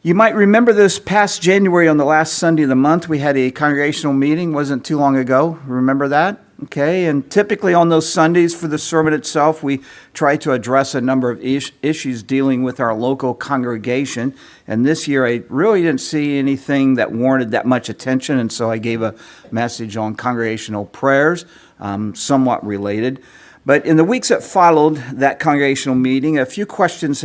You might remember this past January on the last Sunday of the month, we had a congregational meeting. Wasn't too long ago. Remember that? Okay, and typically on those Sundays for the sermon itself, we try to address a number of issues dealing with our local congregation. And this year, I really didn't see anything that warranted that much attention, and so I gave a message on congregational prayers, somewhat related. But in the weeks that followed that congregational meeting, a few questions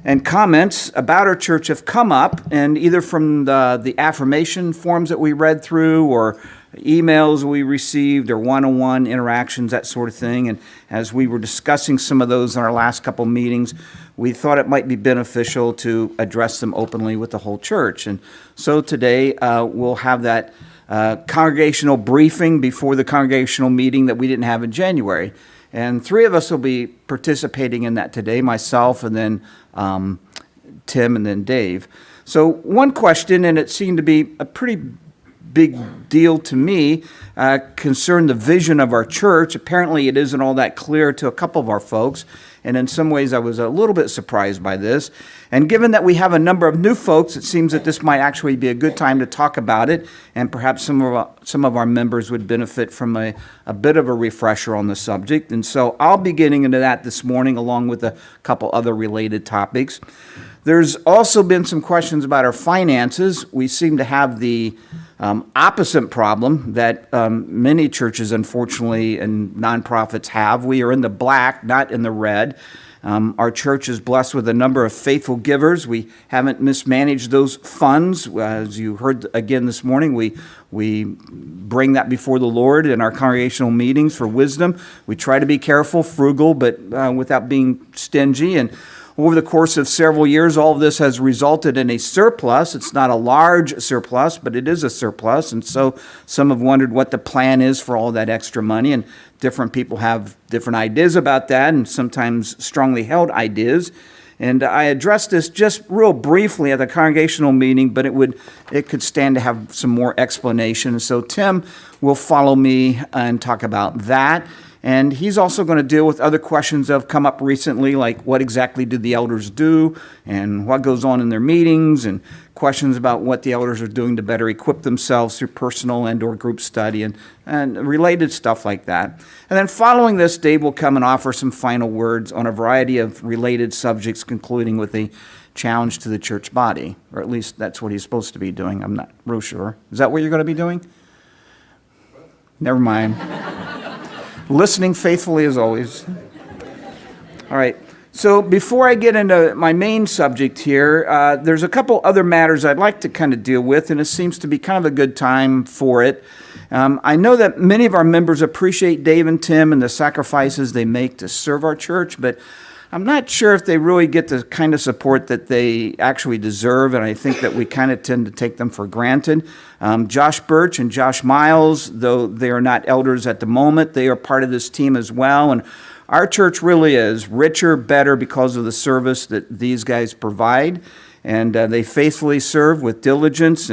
and comments about our church have come up, and either from the affirmation forms that we read through, or emails we received, or one-on-one interactions, that sort of thing. And as we were discussing some of those in our last couple meetings, we thought it might be beneficial to address them openly with the whole church. And so today we'll have that congregational briefing before the congregational meeting that we didn't have in January. And three of us will be participating in that today, myself and then Tim and then Dave. So one question, and it seemed to be a pretty big deal to me, concerned the vision of our church. Apparently it isn't all that clear to a couple of our folks, and in some ways I was a little bit surprised by this. And given that we have a number of new folks, it seems that this might actually be a good time to talk about it, and perhaps some of our members would benefit from a bit of a refresher on the subject. And so I'll be getting into that this morning, along with a couple other related topics. There's also been some questions about our finances. We seem to have the opposite problem that many churches, unfortunately, and nonprofits have. We are in the black, not in the red. Our church is blessed with a number of faithful givers. We haven't mismanaged those funds. As you heard again this morning, we bring that before the Lord in our congregational meetings for wisdom. We try to be careful, frugal, but without being stingy. And over the course of several years, all of this has resulted in a surplus. It's not a large surplus, but it is a surplus. And so some have wondered what the plan is for all that extra money. And different people have different ideas about that, and sometimes strongly held ideas. And I addressed this just real briefly at the congregational meeting, but it could stand to have some more explanation. So Tim will follow me and talk about that. And he's also going to deal with other questions that have come up recently, like what exactly do the elders do, and what goes on in their meetings, and questions about what the elders are doing to better equip themselves through personal and or group study, and related stuff like that. And then following this, Dave will come and offer some final words on a variety of related subjects, concluding with a challenge to the church body, or at least that's what he's supposed to be doing. I'm not real sure. Is that what you're going to be doing? Never mind. Listening faithfully as always. All right. So before I get into my main subject here, there's a couple other matters I'd like to kind of deal with, and it seems to be kind of a good time for it. I know that many of our members appreciate Dave and Tim and the sacrifices they make to serve our church, but I'm not sure if they really get the kind of support that they actually deserve, and I think that we kind of tend to take them for granted. Josh Birch and Josh Miles, though they are not elders at the moment, they are part of this team as well, and our church really is richer, better because of the service that these guys provide, and they faithfully serve with diligence.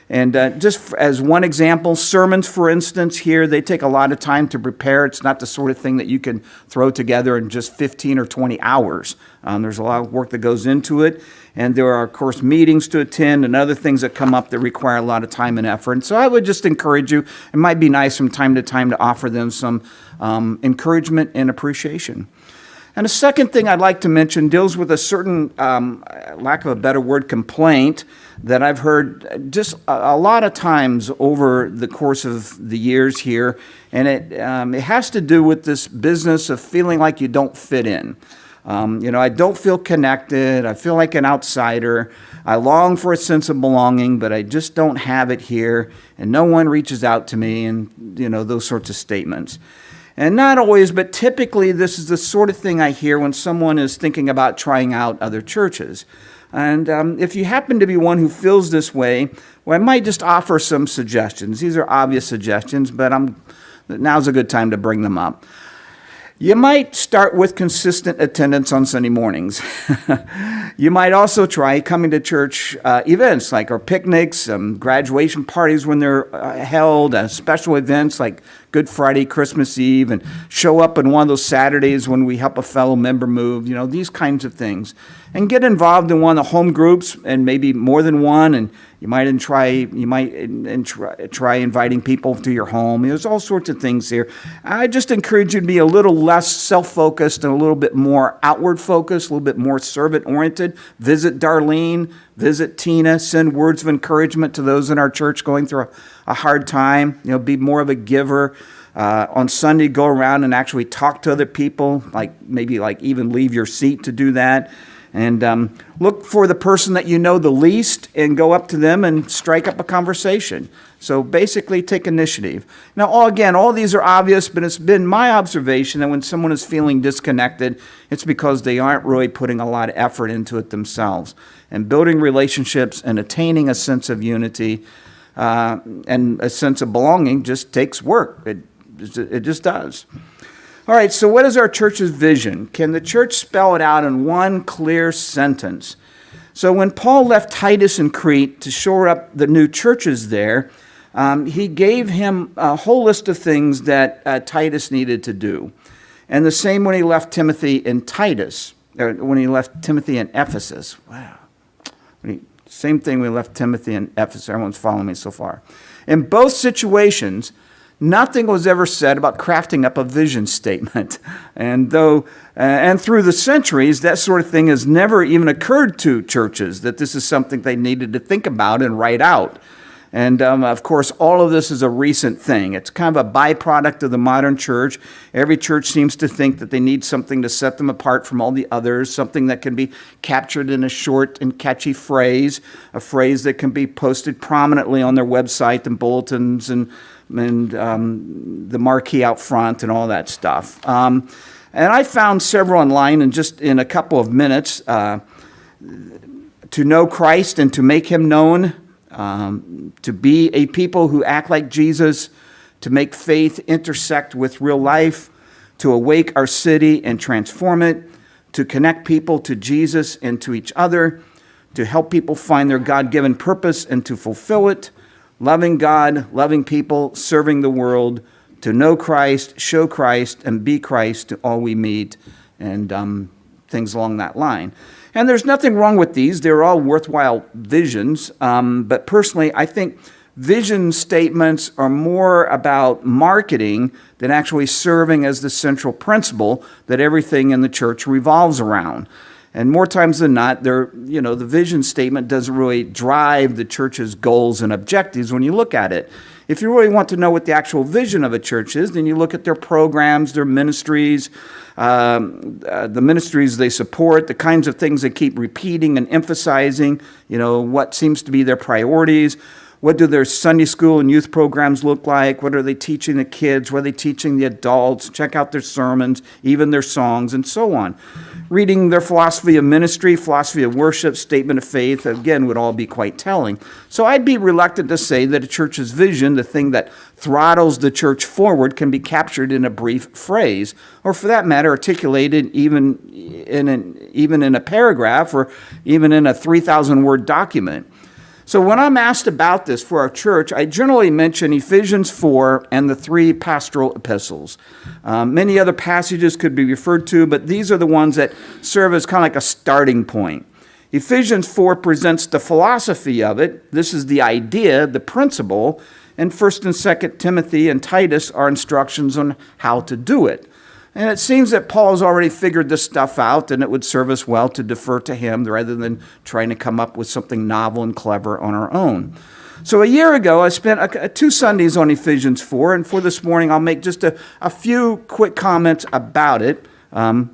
And just as one example, sermons, for instance, here, they take a lot of time to prepare. It's not the sort of thing that you can throw together in just 15 or 20 hours. There's a lot of work that goes into it. And there are, of course, meetings to attend and other things that come up that require a lot of time and effort. And so I would just encourage you, it might be nice from time to time to offer them some encouragement and appreciation. And a second thing I'd like to mention deals with a certain, lack of a better word, complaint that I've heard just a lot of times over the course of the years here. And it has to do with this business of feeling like you don't fit in. I don't feel connected. I feel like an outsider. I long for a sense of belonging, but I just don't have it here. And no one reaches out to me, and, those sorts of statements. And not always, but typically this is the sort of thing I hear when someone is thinking about trying out other churches. And if you happen to be one who feels this way, well, I might just offer some suggestions. These are obvious suggestions, but now's a good time to bring them up. You might start with consistent attendance on Sunday mornings. You might also try coming to church events like our picnics, graduation parties when they're held, special events like Good Friday, Christmas Eve, and show up on one of those Saturdays when we help a fellow member move, these kinds of things. And get involved in one of the home groups, and maybe more than one, and you might try inviting people to your home. There's all sorts of things here. I just encourage you to be a little less self-focused and a little bit more outward-focused, a little bit more servant-oriented. Visit Darlene, visit Tina, send words of encouragement to those in our church going through a hard time. Be more of a giver. On Sunday, go around and actually talk to other people, maybe even leave your seat to do that. And look for the person that you know the least and go up to them and strike up a conversation. So basically, take initiative. Now, all these are obvious, but it's been my observation that when someone is feeling disconnected, it's because they aren't really putting a lot of effort into it themselves. And building relationships and attaining a sense of unity and a sense of belonging just takes work. It just does. All right, so what is our church's vision? Can the church spell it out in one clear sentence? So when Paul left Titus in Crete to shore up the new churches there, he gave him a whole list of things that Titus needed to do. And the same when he left Timothy in when he left Timothy in Ephesus. Wow. Same thing when he left Timothy in Ephesus. Everyone's following me so far. In both situations, nothing was ever said about crafting up a vision statement. And through the centuries, that sort of thing has never even occurred to churches, that this is something they needed to think about and write out. And of course, all of this is a recent thing. It's kind of a byproduct of the modern church. Every church seems to think that they need something to set them apart from all the others, something that can be captured in a short and catchy phrase, a phrase that can be posted prominently on their website and bulletins and the marquee out front and all that stuff. And I found several online, and just in a couple of minutes, to know Christ and to make him known, to be a people who act like Jesus, to make faith intersect with real life, to awake our city and transform it, to connect people to Jesus and to each other, to help people find their God-given purpose and to fulfill it, loving God, loving people, serving the world, to know Christ, show Christ, and be Christ to all we meet, and things along that line. And there's nothing wrong with these. They're all worthwhile visions. But personally, I think vision statements are more about marketing than actually serving as the central principle that everything in the church revolves around. And more times than not, the vision statement doesn't really drive the church's goals and objectives when you look at it. If you really want to know what the actual vision of a church is, then you look at their programs, their ministries, the ministries they support, the kinds of things they keep repeating and emphasizing, what seems to be their priorities. What do their Sunday school and youth programs look like? What are they teaching the kids? What are they teaching the adults? Check out their sermons, even their songs, and so on. Reading their philosophy of ministry, philosophy of worship, statement of faith, again, would all be quite telling. So I'd be reluctant to say that a church's vision, the thing that throttles the church forward, can be captured in a brief phrase, or for that matter, articulated even in a paragraph or even in a 3,000-word document. So when I'm asked about this for our church, I generally mention Ephesians 4 and the 3 pastoral epistles. Many other passages could be referred to, but these are the ones that serve as kind of like a starting point. Ephesians 4 presents the philosophy of it. This is the idea, the principle, and 1st and 2nd Timothy and Titus are instructions on how to do it. And it seems that Paul has already figured this stuff out, and it would serve us well to defer to him rather than trying to come up with something novel and clever on our own. So a year ago, I spent 2 Sundays on Ephesians 4, and for this morning, I'll make just a few quick comments about it. The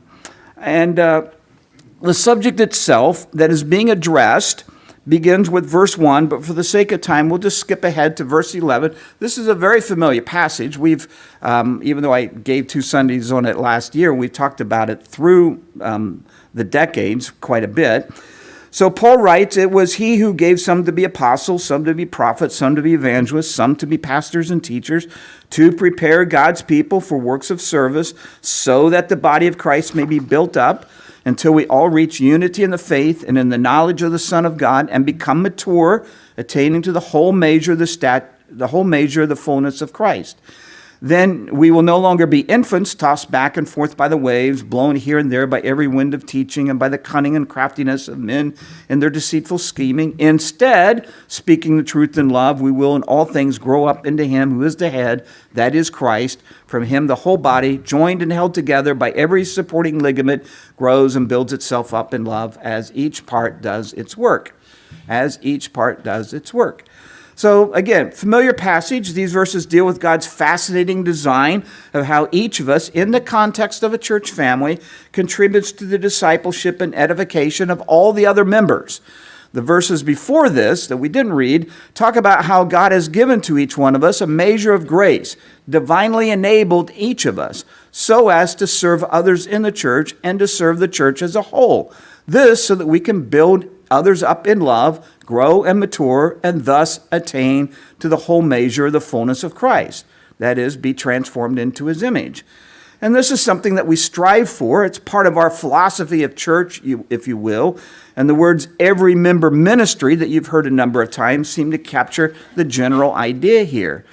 subject itself that is being addressed begins with verse 1, but for the sake of time, we'll just skip ahead to verse 11. This is a very familiar passage. We've, even though I gave 2 Sundays on it last year, we've talked about it through the decades quite a bit. So Paul writes, "It was he who gave some to be apostles, some to be prophets, some to be evangelists, some to be pastors and teachers, to prepare God's people for works of service, so that the body of Christ may be built up until we all reach unity in the faith and in the knowledge of the Son of God and become mature, attaining to the whole measure of the fullness of Christ." Then we will no longer be infants tossed back and forth by the waves, blown here and there by every wind of teaching and by the cunning and craftiness of men and their deceitful scheming. Instead, speaking the truth in love, we will in all things grow up into him who is the head, that is Christ. From him the whole body, joined and held together by every supporting ligament, grows and builds itself up in love as each part does its work. As each part does its work. So again, familiar passage. These verses deal with God's fascinating design of how each of us, in the context of a church family, contributes to the discipleship and edification of all the other members. The verses before this, that we didn't read, talk about how God has given to each one of us a measure of grace, divinely enabled each of us, so as to serve others in the church and to serve the church as a whole. This so that we can build others up in love, grow and mature, and thus attain to the whole measure of the fullness of Christ. That is, be transformed into his image. And this is something that we strive for. It's part of our philosophy of church, if you will. And the words every member ministry that you've heard a number of times seem to capture the general idea here.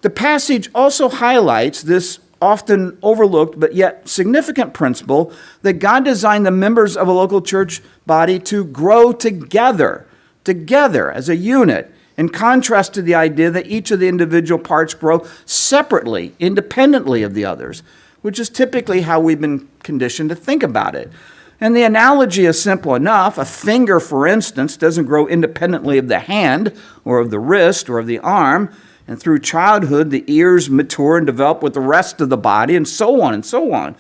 The passage also highlights this often overlooked but yet significant principle that God designed the members of a local church body to grow together as a unit, in contrast to the idea that each of the individual parts grow separately, independently of the others, which is typically how we've been conditioned to think about it. And the analogy is simple enough. A finger, for instance, doesn't grow independently of the hand or of the wrist or of the arm. And through childhood, the ears mature and develop with the rest of the body, and so on and so on.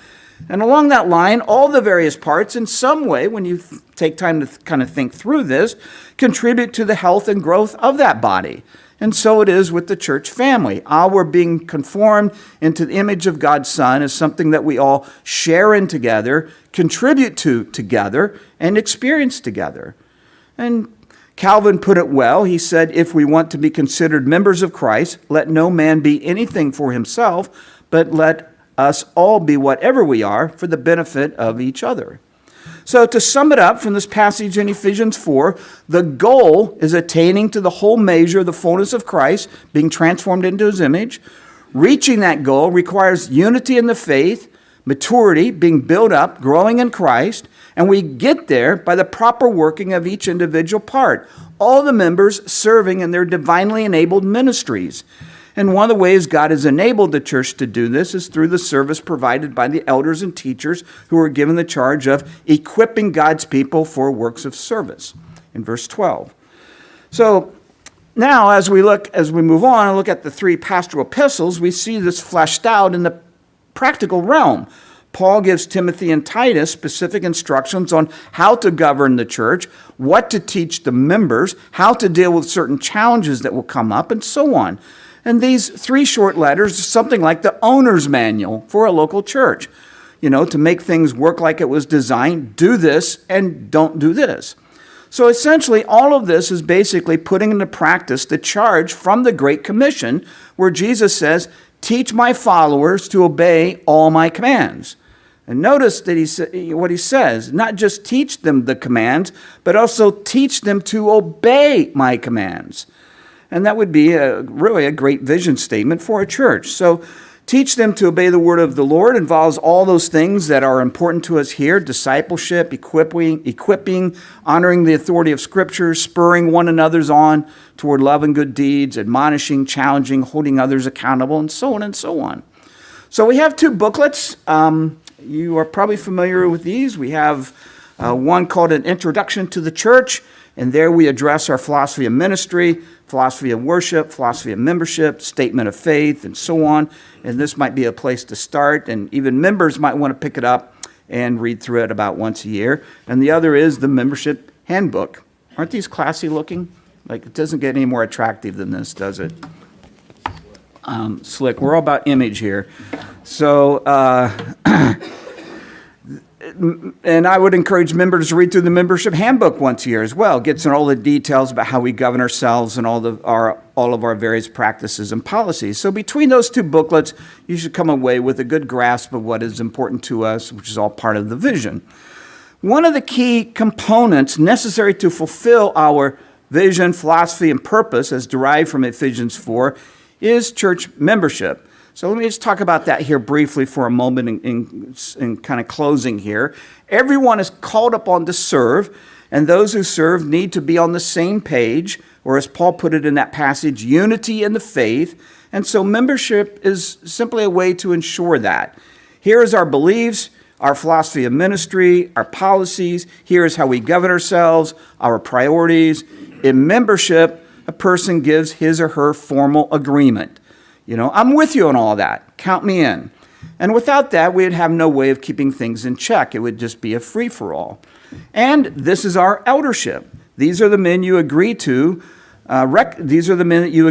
And along that line, all the various parts, in some way, when you take time to kind of think through this, contribute to the health and growth of that body. And so it is with the church family. Our being conformed into the image of God's Son is something that we all share in together, contribute to together, and experience together. And Calvin put it well. He said, if we want to be considered members of Christ, let no man be anything for himself, but let us all be whatever we are for the benefit of each other. So to sum it up from this passage in Ephesians 4, the goal is attaining to the whole measure of the fullness of Christ, being transformed into his image. Reaching that goal requires unity in the faith, maturity, being built up, growing in Christ, and we get there by the proper working of each individual part, all the members serving in their divinely enabled ministries. And one of the ways God has enabled the church to do this is through the service provided by the elders and teachers who are given the charge of equipping God's people for works of service, in verse 12. So now as we move on and look at the three pastoral epistles, we see this fleshed out in the practical realm. Paul gives Timothy and Titus specific instructions on how to govern the church, what to teach the members, how to deal with certain challenges that will come up, and so on. And these three short letters are something like the owner's manual for a local church. To make things work like it was designed, do this and don't do this. So essentially, all of this is basically putting into practice the charge from the Great Commission, where Jesus says, teach my followers to obey all my commands. And notice that what he says, not just teach them the commands, but also teach them to obey my commands. And that would be really a great vision statement for a church. So teach them to obey the word of the Lord involves all those things that are important to us here: discipleship, equipping, honoring the authority of Scripture, spurring one another's on toward love and good deeds, admonishing, challenging, holding others accountable, and so on and so on. So we have two booklets. You are probably familiar with these. We have one called An Introduction to the Church, and there we address our philosophy of ministry, philosophy of worship, philosophy of membership, statement of faith, and so on. And this might be a place to start, and even members might want to pick it up and read through it about once a year. And the other is the membership handbook. Aren't these classy looking? Like, it doesn't get any more attractive than this, does it? Slick. We're all about image here. So, and I would encourage members to read through the membership handbook once a year as well. It gets in all the details about how we govern ourselves and all of our various practices and policies. So between those two booklets, you should come away with a good grasp of what is important to us, which is all part of the vision. One of the key components necessary to fulfill our vision, philosophy, and purpose, as derived from Ephesians 4, is church membership. So let me just talk about that here briefly for a moment in kind of closing here. Everyone is called upon to serve, and those who serve need to be on the same page, or as Paul put it in that passage, unity in the faith. And so membership is simply a way to ensure that. Here is our beliefs, our philosophy of ministry, our policies. Here is how we govern ourselves, our priorities. In membership, a person gives his or her formal agreement. I'm with you on all that. Count me in. And without that, we'd have no way of keeping things in check. It would just be a free-for-all. And this is our eldership. These are the men you agree to. These are the men that you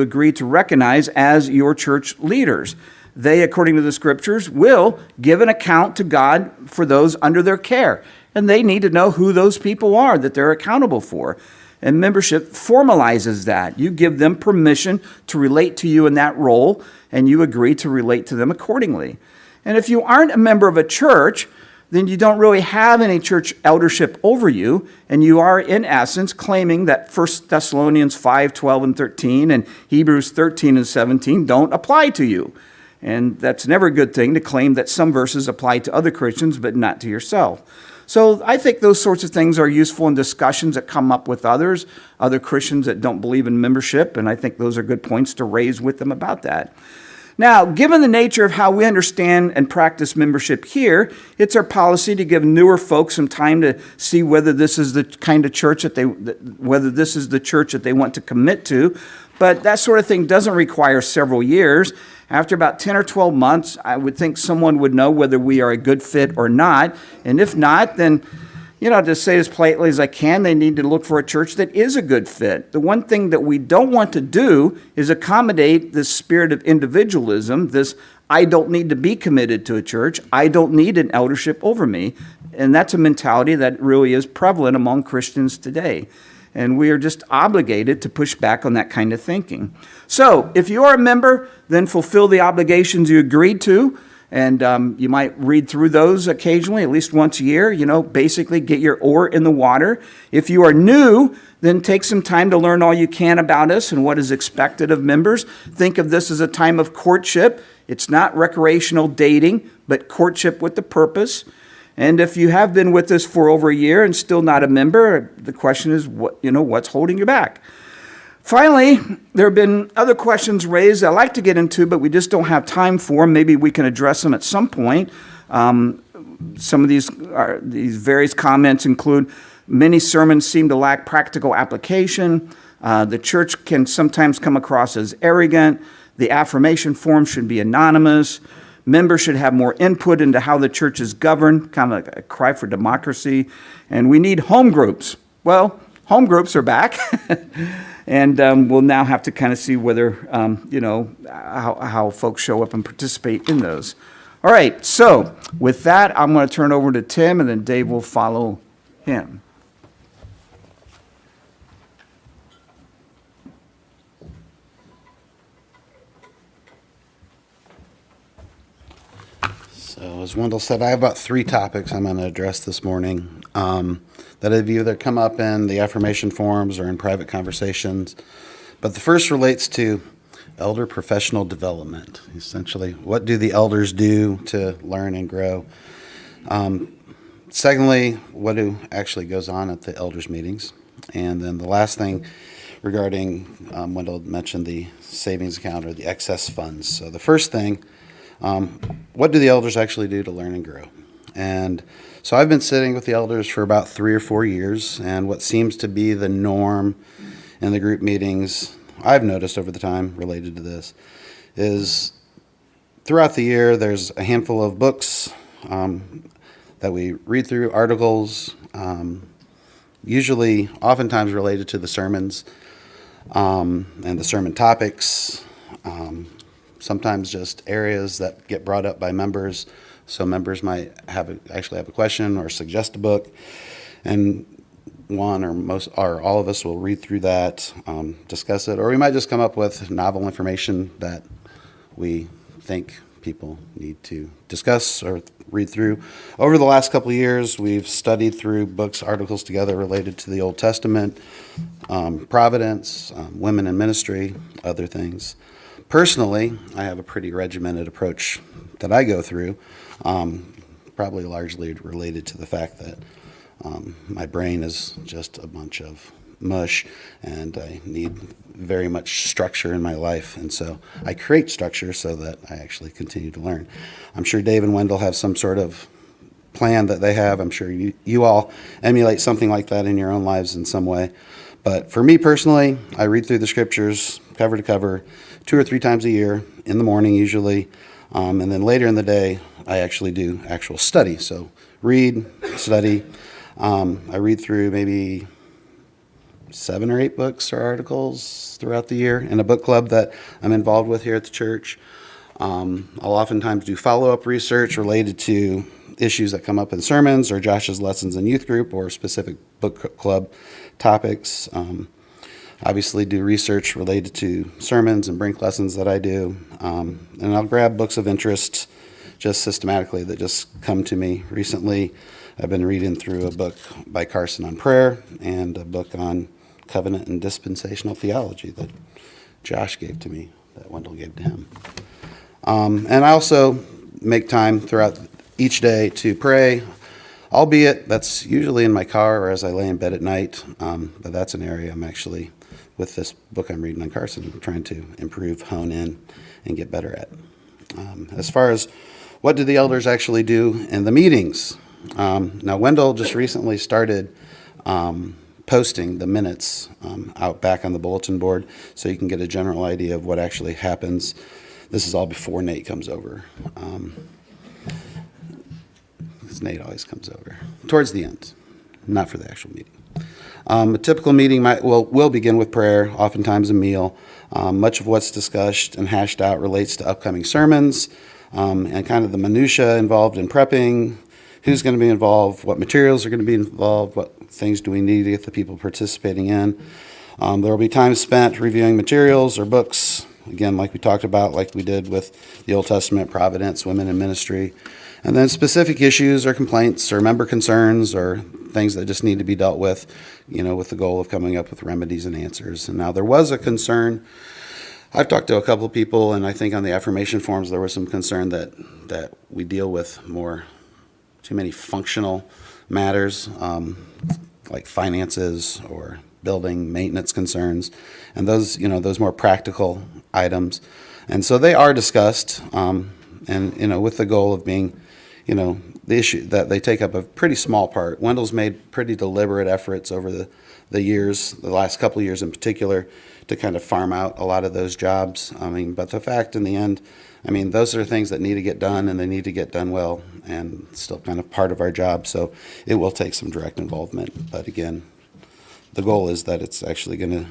agree to recognize as your church leaders. They, according to the scriptures, will give an account to God for those under their care. And they need to know who those people are that they're accountable for. And membership formalizes that. You give them permission to relate to you in that role, and you agree to relate to them accordingly. And if you aren't a member of a church, then you don't really have any church eldership over you, and you are, in essence, claiming that 1 Thessalonians 5:12 and 13 and Hebrews 13 and 17 don't apply to you. And that's never a good thing to claim that some verses apply to other Christians but not to yourself. So I think those sorts of things are useful in discussions that come up with other Christians that don't believe in membership, and I think those are good points to raise with them about that. Now, given the nature of how we understand and practice membership here, it's our policy to give newer folks some time to see whether this is the kind of church whether this is the church that they want to commit to. But that sort of thing doesn't require several years. After about 10 or 12 months, I would think someone would know whether we are a good fit or not. And if not, then, to say as politely as I can, they need to look for a church that is a good fit. The one thing that we don't want to do is accommodate this spirit of individualism, this I don't need to be committed to a church, I don't need an eldership over me. And that's a mentality that really is prevalent among Christians today. And we are just obligated to push back on that kind of thinking. So if you are a member, then fulfill the obligations you agreed to. And you might read through those occasionally, at least once a year. Basically get your oar in the water. If you are new, then take some time to learn all you can about us and what is expected of members. Think of this as a time of courtship. It's not recreational dating, but courtship with a purpose. And if you have been with us for over a year and still not a member, the question is, what's holding you back? Finally, there have been other questions raised I'd like to get into, but we just don't have time for. Maybe we can address them at some point. Some of these various comments include, many sermons seem to lack practical application. The church can sometimes come across as arrogant. The affirmation form should be anonymous. Members should have more input into how the church is governed, kind of like a cry for democracy. And we need home groups. Well, home groups are back. And we'll now have to kind of see whether, how folks show up and participate in those. All right, so with that, I'm going to turn over to Tim, and then Dave will follow him. So as Wendell said, I have about 3 topics I'm going to address this morning that have either come up in the affirmation forums or in private conversations. But the first relates to elder professional development. Essentially, what do the elders do to learn and grow? Secondly, what actually goes on at the elders' meetings? And then the last thing regarding, Wendell mentioned the savings account or the excess funds. So the first thing, what do the elders actually do to learn and grow? And so I've been sitting with the elders for about 3 or 4 years, and what seems to be the norm in the group meetings I've noticed over the time related to this is throughout the year there's a handful of books that we read through, articles, usually oftentimes related to the sermons and the sermon topics, sometimes just areas that get brought up by members. So members might actually have a question or suggest a book, and one or most or all of us will read through that, discuss it, or we might just come up with novel information that we think people need to discuss or read through. Over the last couple of years, we've studied through books, articles together related to the Old Testament, Providence, women in ministry, other things. Personally, I have a pretty regimented approach that I go through, probably largely related to the fact that my brain is just a bunch of mush, and I need very much structure in my life. And so I create structure so that I actually continue to learn. I'm sure Dave and Wendell have some sort of plan that they have. I'm sure you all emulate something like that in your own lives in some way. But for me personally, I read through the scriptures cover to cover 2 or 3 times a year, in the morning usually, and then later in the day, I actually do actual study. So read, study. I read through maybe 7 or 8 books or articles throughout the year in a book club that I'm involved with here at the church. I'll oftentimes do follow-up research related to issues that come up in sermons or Josh's lessons in youth group or specific book club topics. Obviously do research related to sermons and Brink lessons that I do. And I'll grab books of interest just systematically that just come to me. Recently, I've been reading through a book by Carson on prayer and a book on covenant and dispensational theology that Josh gave to me, that Wendell gave to him. And I also make time throughout each day to pray, albeit that's usually in my car or as I lay in bed at night. But that's an area I'm actually, with this book I'm reading on Carson, trying to improve, hone in, and get better at. As far as what do the elders actually do in the meetings? Now, Wendell just recently started posting the minutes out back on the bulletin board so you can get a general idea of what actually happens. This is all before Nate comes over. Because Nate always comes over towards the end, not for the actual meeting. A typical meeting will begin with prayer, oftentimes a meal. Much of what's discussed and hashed out relates to upcoming sermons and kind of the minutia involved in prepping, who's going to be involved, what materials are going to be involved, what things do we need to get the people participating in. There will be time spent reviewing materials or books, again, like we talked about, like we did with the Old Testament, Providence, Women in Ministry. And then specific issues or complaints or member concerns or things that just need to be dealt with, with the goal of coming up with remedies and answers. And now there was a concern. I've talked to a couple of people, and I think on the affirmation forms there was some concern that we deal with too many functional matters, like finances or building maintenance concerns, and those more practical items. And so they are discussed, and with the goal of being, the issue that they take up a pretty small part. Wendell's made pretty deliberate efforts over the years, the last couple of years in particular, to kind of farm out a lot of those jobs. But the fact in the end, those are things that need to get done, and they need to get done well, and still kind of part of our job. So it will take some direct involvement. But again, the goal is that it's actually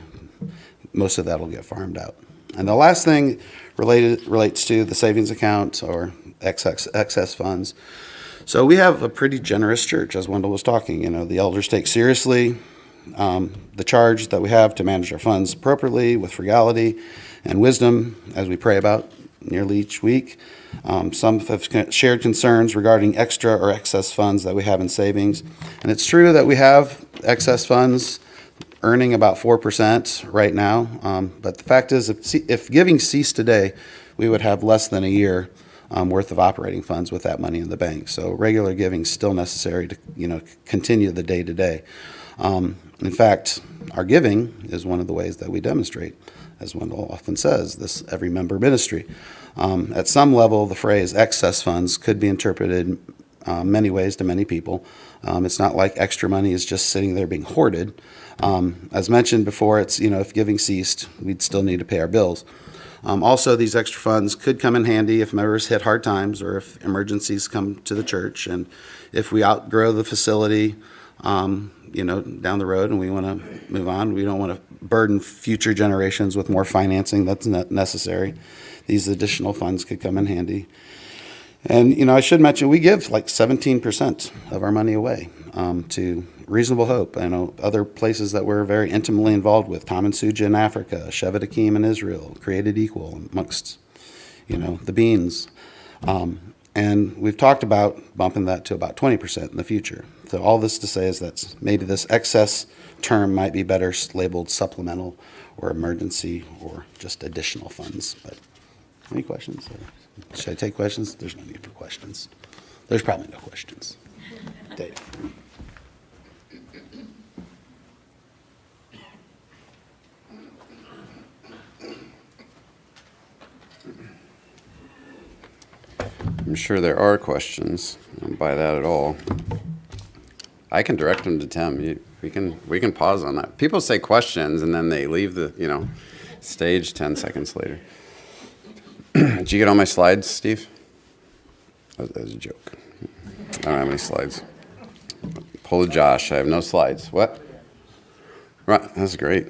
most of that will get farmed out. And the last thing relates to the savings account or excess funds. So we have a pretty generous church, as Wendell was talking. The elders take seriously the charge that we have to manage our funds appropriately with frugality and wisdom, as we pray about nearly each week. Some have shared concerns regarding extra or excess funds that we have in savings. And it's true that we have excess funds earning about 4% right now. But the fact is, if giving ceased today, we would have less than a year worth of operating funds with that money in the bank. So regular giving is still necessary to continue the day-to-day. In fact, our giving is one of the ways that we demonstrate, as Wendell often says, this every member ministry. At some level, the phrase excess funds could be interpreted many ways to many people. It's not like extra money is just sitting there being hoarded. As mentioned before, it's, if giving ceased, we'd still need to pay our bills. Also, these extra funds could come in handy if members hit hard times or if emergencies come to the church. And if we outgrow the facility, down the road and we want to move on, we don't want to burden future generations with more financing that's not necessary. These additional funds could come in handy. And, I should mention, we give like 17% of our money away to Reasonable Hope. I know other places that we're very intimately involved with, Tom and Suja in Africa, Shevet Hakeem in Israel, Created Equal, amongst, the Beans. And we've talked about bumping that to about 20% in the future. So all this to say is that maybe this excess term might be better labeled supplemental or emergency or just additional funds. But any questions? Or should I take questions? There's no need for questions. There's probably no questions. Dave. I'm sure there are questions. I don't buy that at all. I can direct them to Tim. We can pause on that. People say questions and then they leave the stage 10 seconds later. Did you get all my slides, Steve? That was a joke. I don't have any slides. Pull a Josh. I have no slides. What? Right. That's great.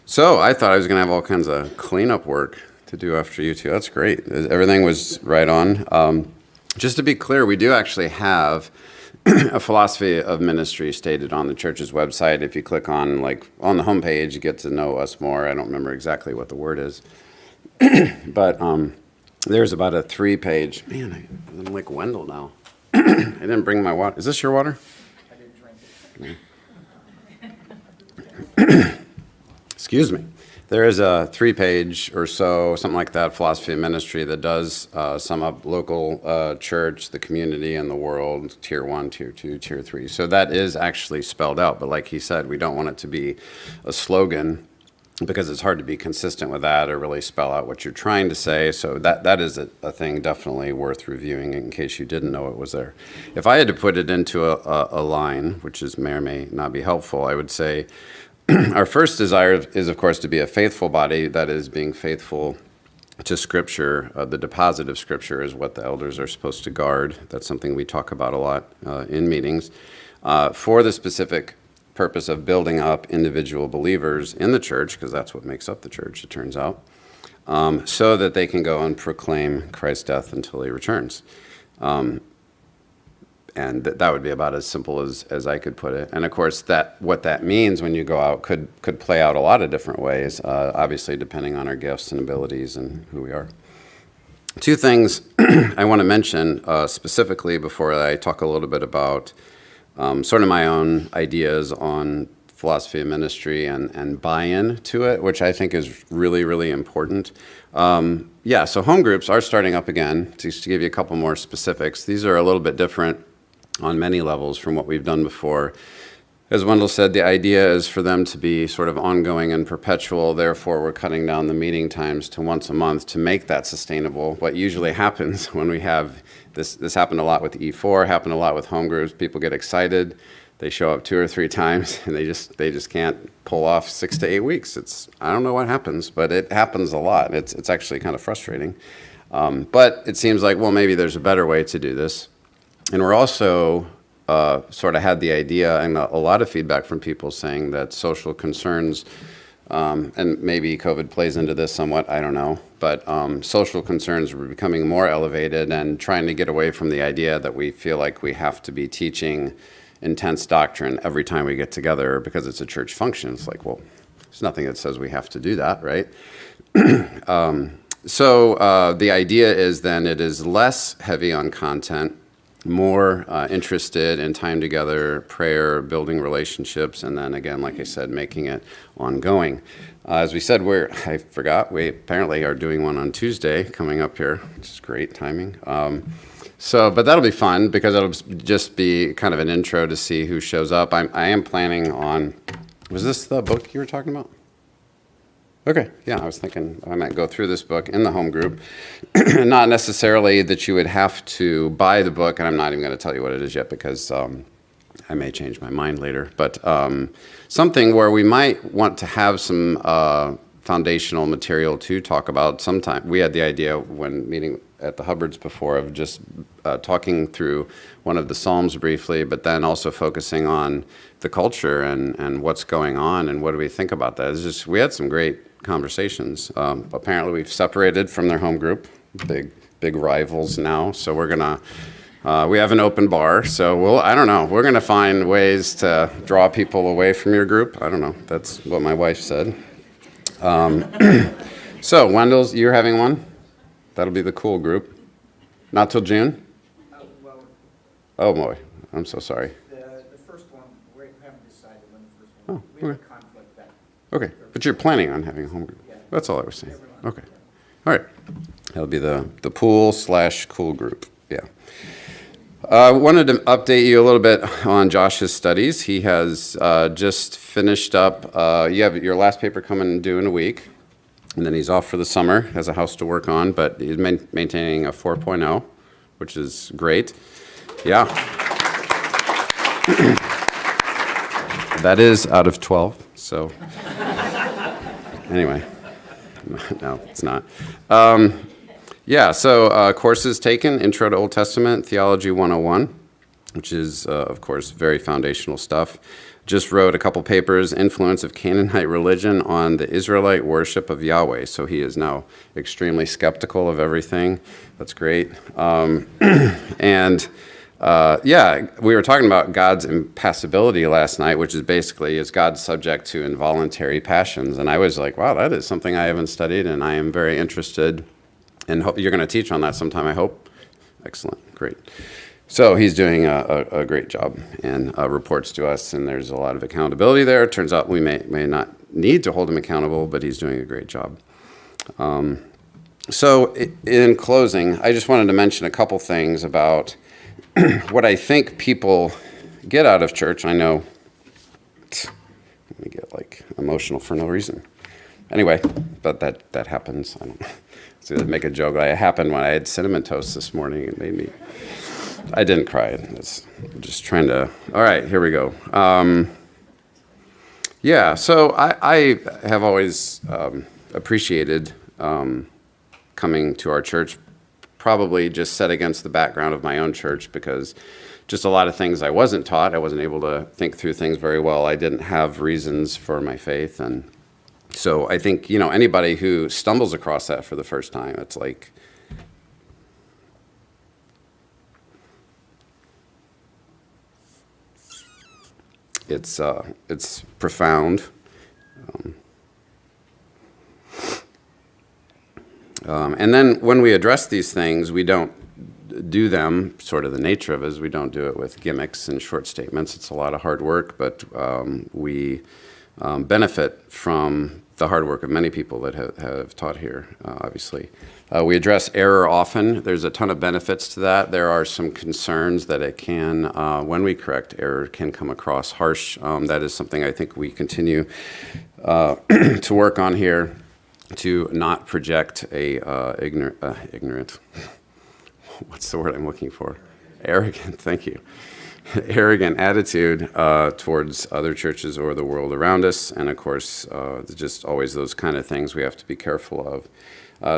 So I thought I was going to have all kinds of cleanup work to do after you two. That's great. Everything was right on. Just to be clear, we do actually have a philosophy of ministry stated on the church's website. If you click on the homepage, you get to know us more. I don't remember exactly what the word is. But there's about a 3-page. Man, I'm like Wendell now. I didn't bring my water. Is this your water? I didn't drink it. Excuse me. There is a 3-page or so, something like that, philosophy of ministry that does sum up local church, the community, and the world, tier 1, tier 2, tier 3. So that is actually spelled out. But like he said, we don't want it to be a slogan because it's hard to be consistent with that or really spell out what you're trying to say. So that is a thing definitely worth reviewing in case you didn't know it was there. If I had to put it into a line, which may or may not be helpful, I would say, our first desire is, of course, to be a faithful body, that is, being faithful to Scripture. The deposit of Scripture is what the elders are supposed to guard. That's something we talk about a lot in meetings. For the specific purpose of building up individual believers in the church, because that's what makes up the church, it turns out, so that they can go and proclaim Christ's death until he returns. And that would be about as simple as I could put it. And of course, what that means when you go out could play out a lot of different ways, obviously depending on our gifts and abilities and who we are. 2 things I want to mention specifically before I talk a little bit about sort of my own ideas on philosophy of ministry and buy-in to it, which I think is really, really important. So home groups are starting up again. Just to give you a couple more specifics, these are a little bit different on many levels from what we've done before. As Wendell said, the idea is for them to be sort of ongoing and perpetual. Therefore, we're cutting down the meeting times to once a month to make that sustainable. What usually happens when we have this happened a lot with E4, happened a lot with home groups. People get excited. They show up 2 or 3 times, and they just can't pull off 6 to 8 weeks. I don't know what happens, but it happens a lot. It's actually kind of frustrating. But it seems like, well, maybe there's a better way to do this. And we're also sort of had the idea and a lot of feedback from people saying that social concerns, and maybe COVID plays into this somewhat, I don't know, but social concerns were becoming more elevated and trying to get away from the idea that we feel like we have to be teaching intense doctrine every time we get together because it's a church function. It's like, well, there's nothing that says we have to do that, right? So the idea is then it is less heavy on content, more interested in time together, prayer, building relationships, and then again, like I said, making it ongoing. As we said, we apparently are doing one on Tuesday coming up here, which is great timing. But that'll be fun because it'll just be kind of an intro to see who shows up. I am planning on, was this the book you were talking about? Okay, yeah, I was thinking I might go through this book in the home group. Not necessarily that you would have to buy the book, and I'm not even going to tell you what it is yet because I may change my mind later, but something where we might want to have some foundational material to talk about sometime. We had the idea when meeting at the Hubbards before of just talking through one of the Psalms briefly, but then also focusing on the culture and what's going on and what do we think about that. It's just, we had some great conversations. Apparently we've separated from their home group, big rivals now, so we're gonna we have an open bar, so I don't know, we're gonna find ways to draw people away from your group. I don't know, that's what my wife said. So Wendell's, you're having one? That'll be the cool group. Not till June? Well, Oh, boy. I'm so sorry. the first one, we haven't decided when the first Oh, one. We have okay. a conflict that. Okay, but you're planning on having a home group? Yeah. That's all I was saying. Everyone. Okay. All right. That'll be the pool/cool group. Yeah. I wanted to update you a little bit on Josh's studies. He has just finished up. You have your last paper coming due in a week, and then he's off for the summer, has a house to work on, but he's maintaining a 4.0, which is great. Yeah. That is out of 12, so anyway. No, it's not. Yeah, so courses taken, Intro to Old Testament, Theology 101, which is, of course, very foundational stuff. Just wrote a couple papers, Influence of Canaanite Religion on the Israelite Worship of Yahweh. So he is now extremely skeptical of everything. That's great. Yeah, we were talking about God's impassibility last night, which is basically, is God subject to involuntary passions? And I was like, wow, that is something I haven't studied, and I am very interested. And you're going to teach on that sometime, I hope? Excellent, great. So he's doing a great job and reports to us, and there's a lot of accountability there. It turns out we may not need to hold him accountable, but he's doing a great job. So in closing, I just wanted to mention a couple things about what I think people get out of church. I know, let me get like emotional for no reason. Anyway, but that happens. I don't know. So to make a joke, it happened when I had cinnamon toast this morning. It made me, I didn't cry. It's just trying to, all right, here we go. Yeah, so I have always appreciated coming to our church, probably just set against the background of my own church, because just a lot of things I wasn't taught. I wasn't able to think through things very well. I didn't have reasons for my faith, and so I think, anybody who stumbles across that for the first time, it's like, it's profound. And then when we address these things, we don't do them, sort of the nature of it is we don't do it with gimmicks and short statements. It's a lot of hard work, but we benefit from the hard work of many people that have taught here, obviously. We address error often. There's a ton of benefits to that. There are some concerns that it can, when we correct error, can come across harsh. That is something I think we continue to work on here, to not project a ignorant, what's the word I'm looking for? Arrogant, thank you. Arrogant attitude towards other churches or the world around us, and of course, just always those kind of things we have to be careful of.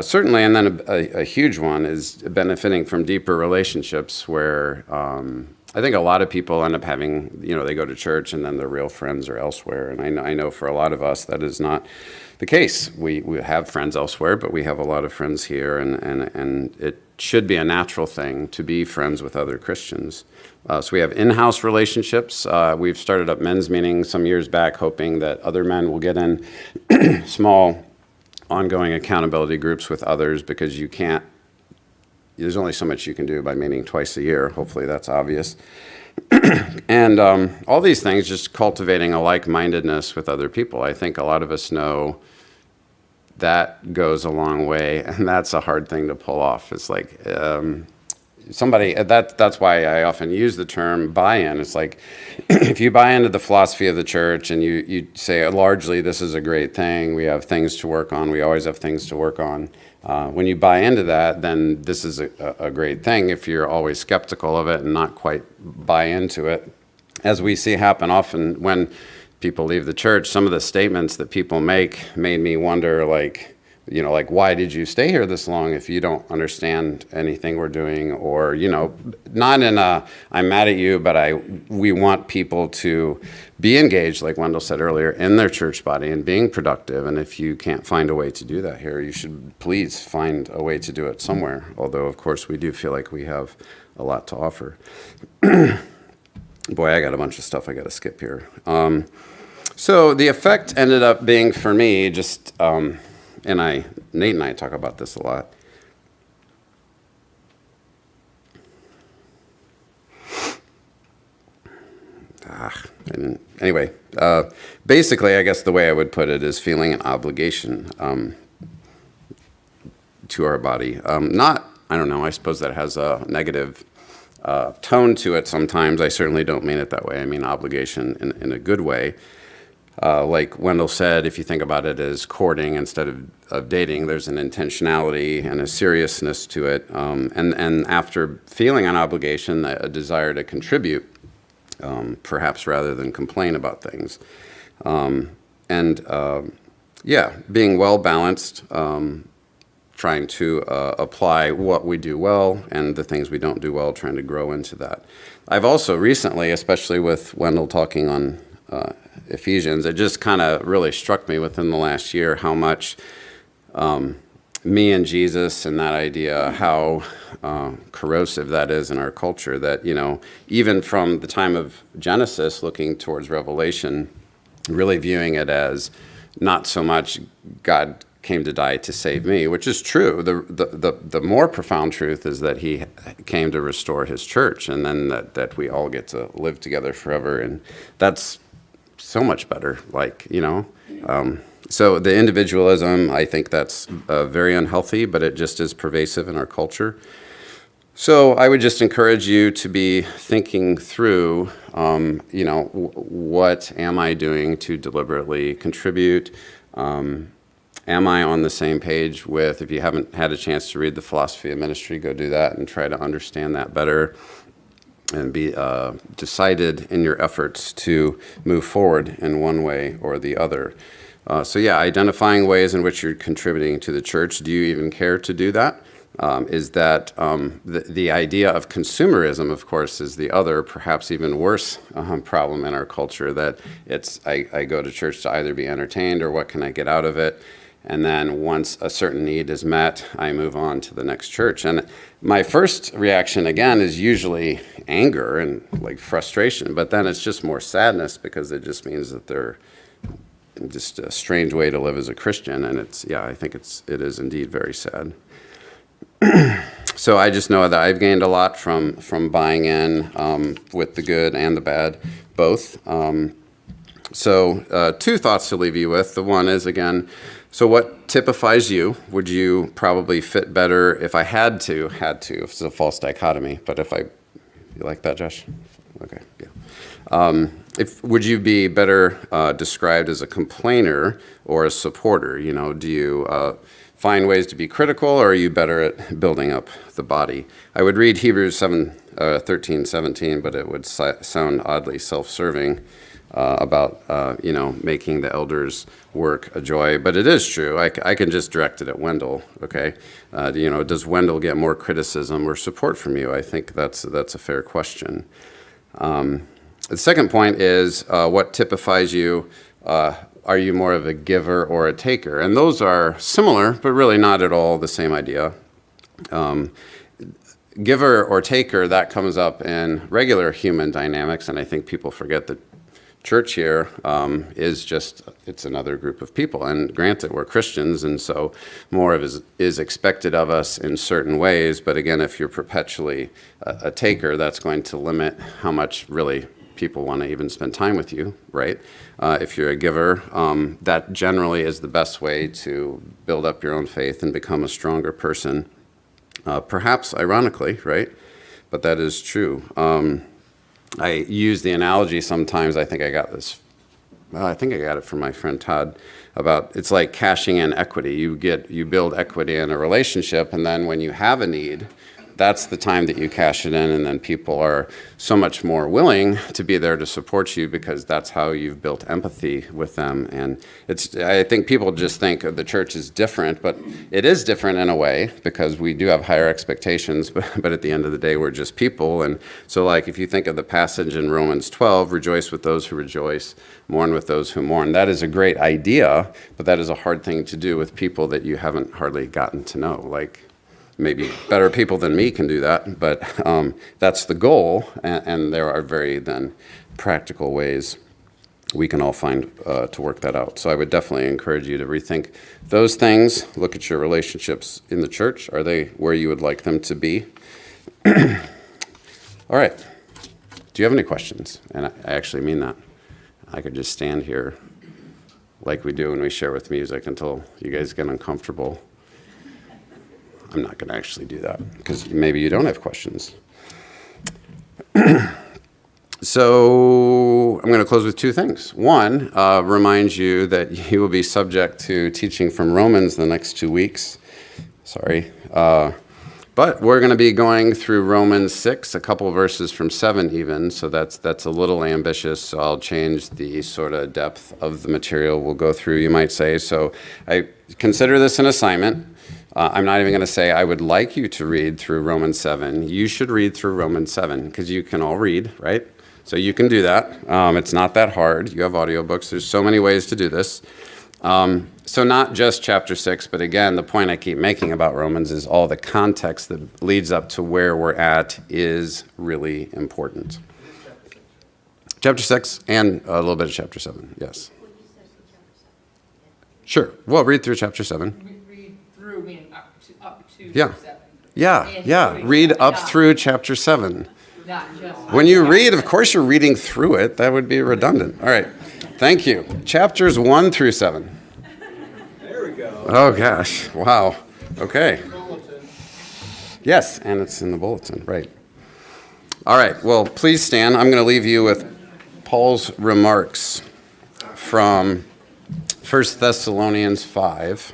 Certainly, and then a huge one is benefiting from deeper relationships where I think a lot of people end up having, they go to church and then their real friends are elsewhere, and I know for a lot of us that is not the case. We have friends elsewhere, but we have a lot of friends here, and it should be a natural thing to be friends with other Christians. So we have in-house relationships. We've started up men's meetings some years back, hoping that other men will get in small, ongoing accountability groups with others, because there's only so much you can do by meeting twice a year. Hopefully that's obvious. And all these things, just cultivating a like-mindedness with other people. I think a lot of us know that goes a long way, and that's a hard thing to pull off. It's like that's why I often use the term buy-in. It's like if you buy into the philosophy of the church and you say largely this is a great thing, we have things to work on, we always have things to work on. When you buy into that, then this is a great thing. If you're always skeptical of it and not quite buy into it, as we see happen often when people leave the church, some of the statements that people make made me wonder, like, why did you stay here this long if you don't understand anything we're doing? Or, not in a, I'm mad at you, but we want people to be engaged, like Wendell said earlier, in their church body and being productive. And if you can't find a way to do that here, you should please find a way to do it somewhere. Although, of course, we do feel like we have a lot to offer. Boy, I got a bunch of stuff I got to skip here. So the effect ended up being, for me, just, Nate and I talk about this a lot. Anyway, basically, I guess the way I would put it is feeling an obligation to our body. I don't know, I suppose that has a negative tone to it sometimes. I certainly don't mean it that way. I mean obligation in a good way. Like Wendell said, if you think about it as courting instead of dating, there's an intentionality and a seriousness to it. And after feeling an obligation, a desire to contribute, perhaps rather than complain about things. Being well balanced, trying to apply what we do well and the things we don't do well, trying to grow into that. I've also recently, especially with Wendell talking on Ephesians, it just kind of really struck me within the last year how much me and Jesus and that idea, how corrosive that is in our culture, that, even from the time of Genesis looking towards Revelation, really viewing it as not so much God came to die to save me, which is true. The more profound truth is that he came to restore his church, and then that we all get to live together forever, and that's so much better, so the individualism, I think that's very unhealthy, but it just is pervasive in our culture. So I would just encourage you to be thinking through, what am I doing to deliberately contribute? Am I on the same page with, if you haven't had a chance to read The Philosophy of Ministry, go do that and try to understand that better and be decided in your efforts to move forward in one way or the other. Identifying ways in which you're contributing to the church. Do you even care to do that? The idea of consumerism, of course, is the other, perhaps even worse problem in our culture, that I go to church to either be entertained or what can I get out of it? And then once a certain need is met, I move on to the next church. And my first reaction, again, is usually anger and frustration, but then it's just more sadness because it just means that they're just a strange way to live as a Christian. And I think it is indeed very sad. So I just know that I've gained a lot from buying in with the good and the bad, both. Two thoughts to leave you with. The one is, again, so what typifies you? Would you probably fit better if I had to, if it's a false dichotomy, but you like that, Josh? Okay, yeah. Would you be better described as a complainer or a supporter? Do you find ways to be critical, or are you better at building up the body? I would read Hebrews 13:17, but it would sound oddly self-serving about making the elders' work a joy. But it is true. I can just direct it at Wendell. Okay, does Wendell get more criticism or support from you? I think that's a fair question. The second point is what typifies you. Are you more of a giver or a taker? And those are similar, but really not at all the same idea. Giver or taker, that comes up in regular human dynamics, and I think people forget that church here it's another group of people. And granted, we're Christians, and so more of it is expected of us in certain ways. But again, if you're perpetually a taker, that's going to limit how much really people want to even spend time with you, right? If you're a giver, that generally is the best way to build up your own faith and become a stronger person. Perhaps ironically, right? But that is true. I use the analogy sometimes. I think I got it from my friend Todd, about it's like cashing in equity. You build equity in a relationship, and then when you have a need, that's the time that you cash it in, and then people are so much more willing to be there to support you because that's how you've built empathy with them. And I think people just think the church is different, but it is different in a way because we do have higher expectations, but at the end of the day, we're just people. And so if you think of the passage in Romans 12, rejoice with those who rejoice, mourn with those who mourn. That is a great idea, but that is a hard thing to do with people that you haven't hardly gotten to know. Maybe better people than me can do that, but that's the goal, and there are very then practical ways we can all find to work that out. So I would definitely encourage you to rethink those things. Look at your relationships in the church. Are they where you would like them to be? All right. Do you have any questions? And I actually mean that. I could just stand here like we do when we share with music until you guys get uncomfortable. I'm not going to actually do that because maybe you don't have questions. So I'm going to close with two things. One, remind you that you will be subject to teaching from Romans the next 2 weeks. Sorry. But we're going to be going through Romans 6, a couple verses from 7 even, so that's a little ambitious, so I'll change the sort of depth of the material we'll go through, you might say. So I consider this an assignment. I'm not even going to say I would like you to read through Romans 7. You should read through Romans 7, because you can all read, right? So you can do that. It's not that hard. You have audiobooks. There's so many ways to do this. So not just chapter 6, but again, the point I keep making about Romans is all the context that leads up to where we're at is really important. Chapter 6 and a little bit of chapter 7, yes. Sure. Well, read through chapter 7. Read through, meaning up to Yeah. 7. Yeah. Read up through chapter 7. Not just. When you read, of course you're reading through it. That would be redundant. All right. Thank you. Chapters 1 through 7. There we go. Oh, gosh. Wow. Okay. Yes, and it's in the bulletin, right. All right. Well, please stand. I'm going to leave you with Paul's remarks from 1 Thessalonians 5.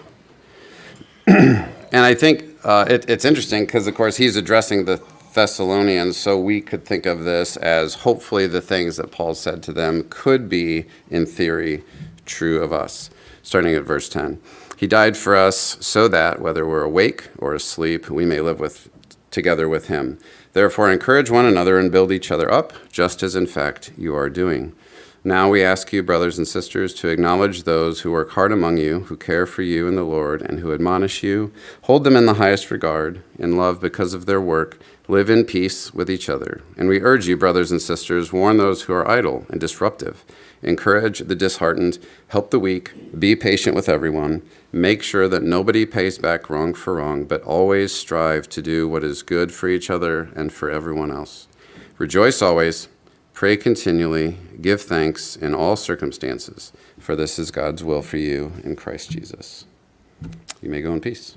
And I think it's interesting because, of course, he's addressing the Thessalonians, so we could think of this as hopefully the things that Paul said to them could be, in theory, true of us. Starting at verse 10. He died for us so that, whether we're awake or asleep, we may live together with him. Therefore, encourage one another and build each other up, just as in fact you are doing. Now we ask you, brothers and sisters, to acknowledge those who work hard among you, who care for you in the Lord, and who admonish you. Hold them in the highest regard, in love because of their work. Live in peace with each other. And we urge you, brothers and sisters, warn those who are idle and disruptive. Encourage the disheartened. Help the weak. Be patient with everyone. Make sure that nobody pays back wrong for wrong, but always strive to do what is good for each other and for everyone else. Rejoice always. Pray continually, give thanks in all circumstances, for this is God's will for you in Christ Jesus. You may go in peace.